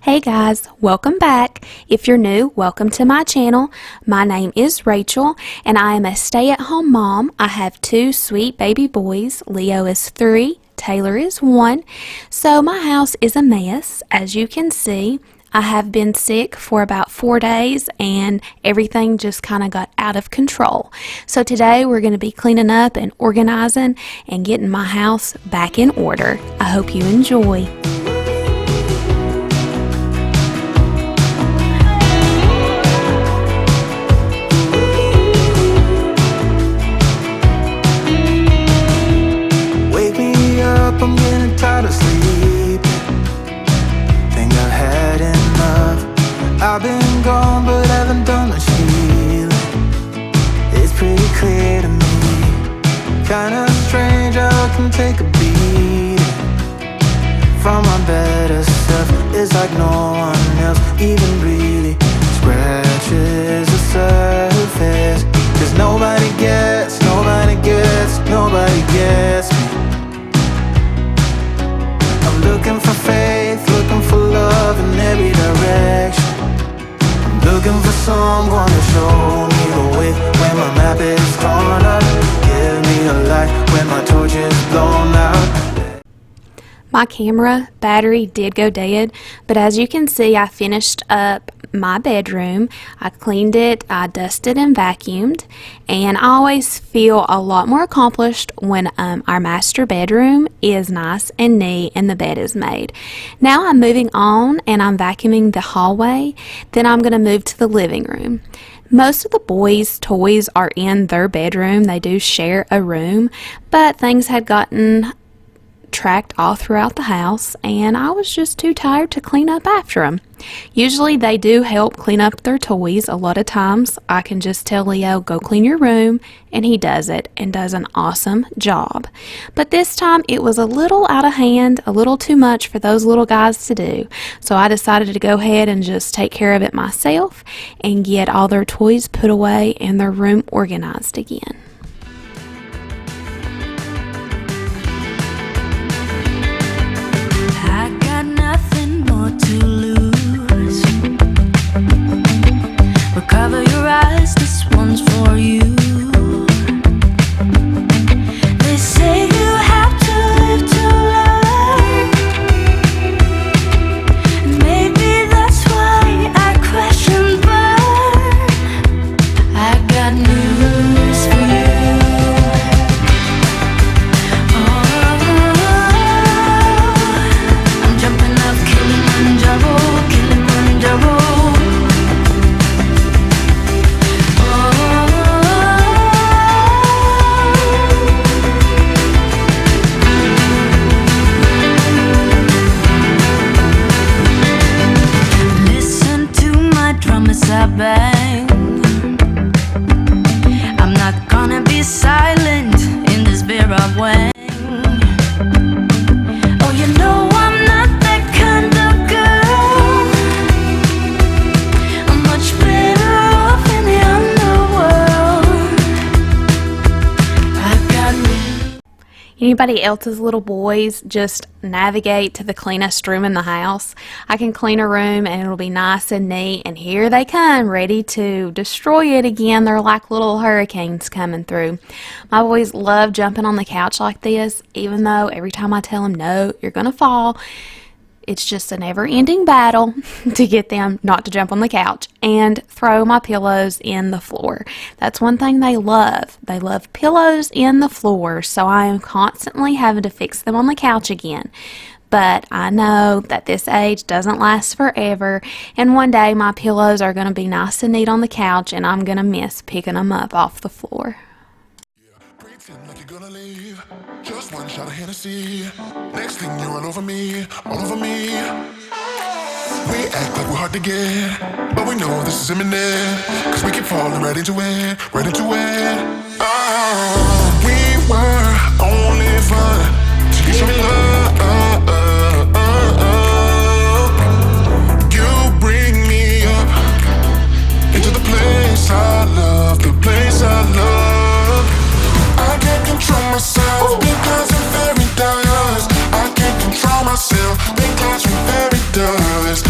Hey guys, welcome back. If you're new, welcome to my channel. My name is Rachel and I am a stay-at-home mom. I have two sweet baby boys. Leo is 3, Taylor is 1. So my house is a mess, as you can see. I have been sick for about 4 days and everything just kind of got out of control. So today we're going to be cleaning up and organizing and getting my house back in order. I hope you enjoy. I'm getting tired of sleep. Think I've had enough. I've been gone but haven't done much healing. It's pretty clear to me. Kinda strange how I can take a beat from my better self. It's like no one else even really scratches the surface. Cause nobody gets me. Looking for faith, looking for love in every direction. I'm looking for someone to show me the way when my map is torn up. Give me a light when my torch is blown out. My camera battery did go dead, but as you can see, I finished up my bedroom. I cleaned it, I dusted and vacuumed, and I always feel a lot more accomplished when our master bedroom is nice and neat and the bed is made. Now I'm moving on and I'm vacuuming the hallway. Then I'm going to move to the living room. Most of the boys' toys are in their bedroom. They do share a room, but things had gotten tracked all throughout the house and I was just too tired to clean up after them. Usually they do help clean up their toys. A lot of times I can just tell Leo, go clean your room, and he does it and does an awesome job. But this time it was a little out of hand, a little too much for those little guys to do. So I decided to go ahead and just take care of it myself and get all their toys put away and their room organized again. Cover your eyes, this one's for you. They say you have to live to learn, and maybe that's why I crash and burn. I got news for you. I'm jumping up Kilimanjaro, Kilimanjaro. I bang. I'm not gonna be silent in this Vera Wang. Oh, you know I'm not that kind of girl. I'm much better off in the underworld. I got me. Anybody else's little boys just navigate to the cleanest room in the house? I can clean a room and it'll be nice and neat, and here they come ready to destroy it again. They're like little hurricanes coming through. My boys love jumping on the couch like this, even though every time I tell them, no, you're gonna fall. It's just a never-ending battle to get them not to jump on the couch and throw my pillows in the floor. That's one thing they love. They love pillows in the floor, so I am constantly having to fix them on the couch again. But I know that this age doesn't last forever, and one day my pillows are going to be nice and neat on the couch, and I'm going to miss picking them up off the floor. Pretend like you're gonna leave. Just one shot of Hennessy. Next thing you're all over me, all over me. We act like we're hard to get, but we know this is imminent. Cause we keep falling right into it, right into it. We were only fun till you show me love. You bring me up into the place I love, the place I love. I can't control myself because I'm very dust. I can't control myself because I'm very dust.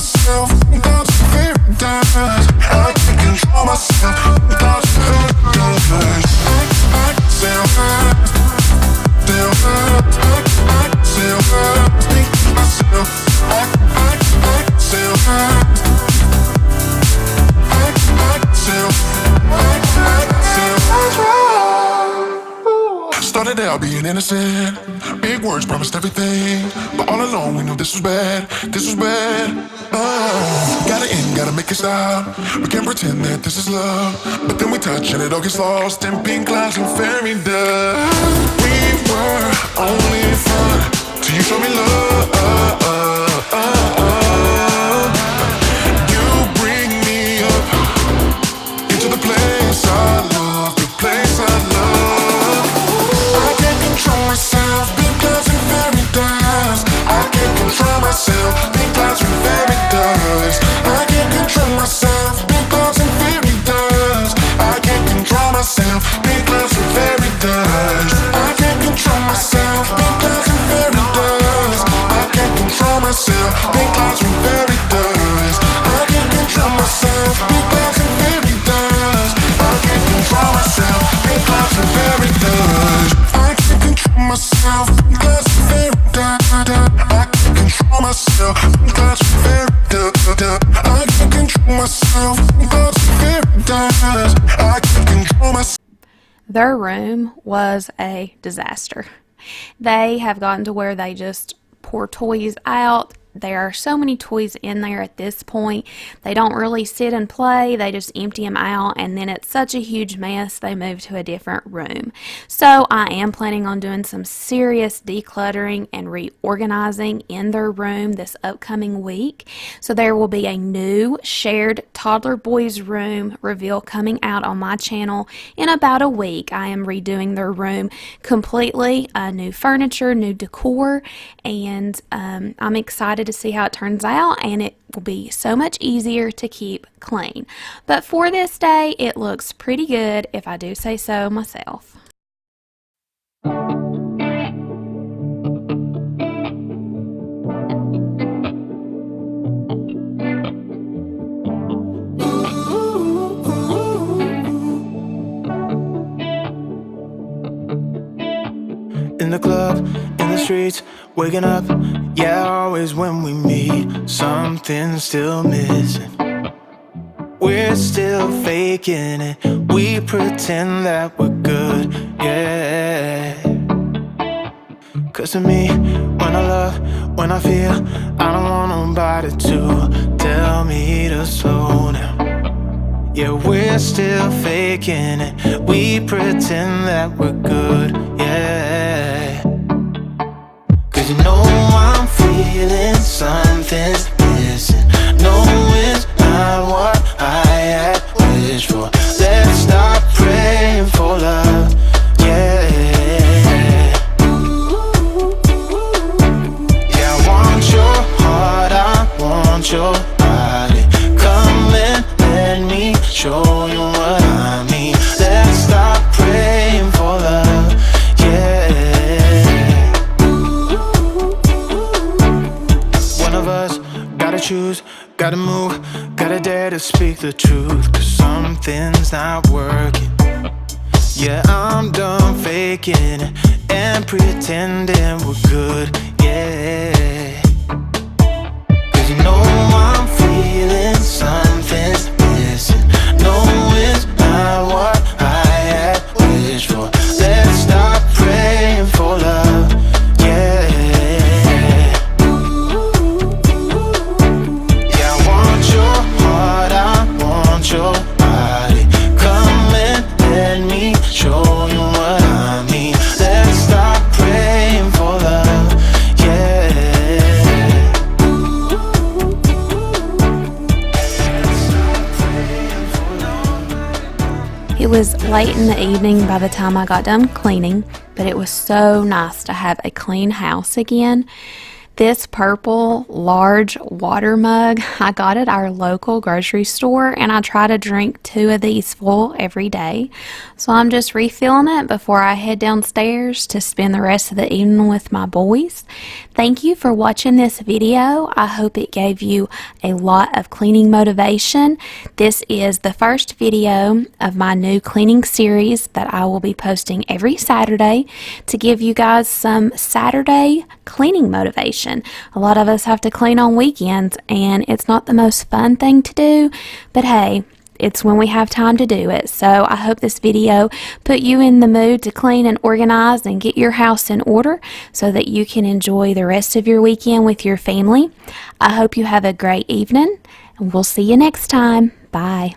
myself, down to paradise. I can't control myself, down to paradise. I sail high, sail high. I sail high, think myself. I sail high. Started out being innocent, big words promised everything, but all along we knew this was bad, this was bad. Gotta end, gotta make it stop. We can't pretend that this is love, but then we touch and it all gets lost in pink clouds and fairy dust. We were only fun till you showed me love. You bring me up into the place I love, the place I love. I can't control myself, big clouds and fairy dust. I can't control myself, big clouds and fairy dust. I can't control myself, big clouds and fairy dust. I can't control myself, big clouds and fairy dust. I can't control myself, big clouds and fairy dust. I can't control myself, big clouds and fairy dust. I can't control myself, big clouds and fairy dust. I can't control myself, big clouds and fairy dust. I can't control myself, clouds and fairy dust. I can't control myself, clouds and fairy dust. I can't control myself, clouds and fairy dust. I can't control myself. Their room was a disaster. They have gotten to where they just pour toys out. There are so many toys in there at this point. They don't really sit and play. They just empty them out, and then it's such a huge mess, they move to a different room. So I am planning on doing some serious decluttering and reorganizing in their room this upcoming week. So there will be a new shared toddler boys room reveal coming out on my channel in about a week. I am redoing their room completely, new furniture, new decor, and I'm excited to see how it turns out, and it will be so much easier to keep clean. But for this day, it looks pretty good, if I do say so myself. In the club, in the streets, waking up, yeah, always when we meet, something's still missing. We're still faking it, we pretend that we're good, yeah. Cause to me, when I love, when I feel, I don't want nobody to tell me to slow down. Yeah, we're still faking it, we pretend that we're good, yeah. Cause you know I'm feeling something's missing. No, it's not what I had wished for. Let's stop praying for love, yeah. Yeah, I want your heart, I want your body. Come and let me show you what I mean. Let's stop praying for love, yeah. One of us gotta choose, gotta move, gotta dare to speak the truth. Cause something's not working. Yeah, I'm done faking it and pretending we're good, yeah. Cause you know I'm feeling something's missing. No, it's not what I had wished for. Let's stop praying for love, yeah. Yeah, I want your heart, I want your body. Come and let me show you what I mean. Let's stop praying for love, yeah. It was late in the evening by the time I got done cleaning, but it was so nice to have a clean house again. This purple large water mug, I got at our local grocery store, and I try to drink 2 of these full every day. So I'm just refilling it before I head downstairs to spend the rest of the evening with my boys. Thank you for watching this video. I hope it gave you a lot of cleaning motivation. This is the first video of my new cleaning series that I will be posting every Saturday to give you guys some Saturday cleaning motivation. A lot of us have to clean on weekends, and it's not the most fun thing to do, but hey, it's when we have time to do it. So I hope this video put you in the mood to clean and organize and get your house in order so that you can enjoy the rest of your weekend with your family. I hope you have a great evening, and we'll see you next time. Bye.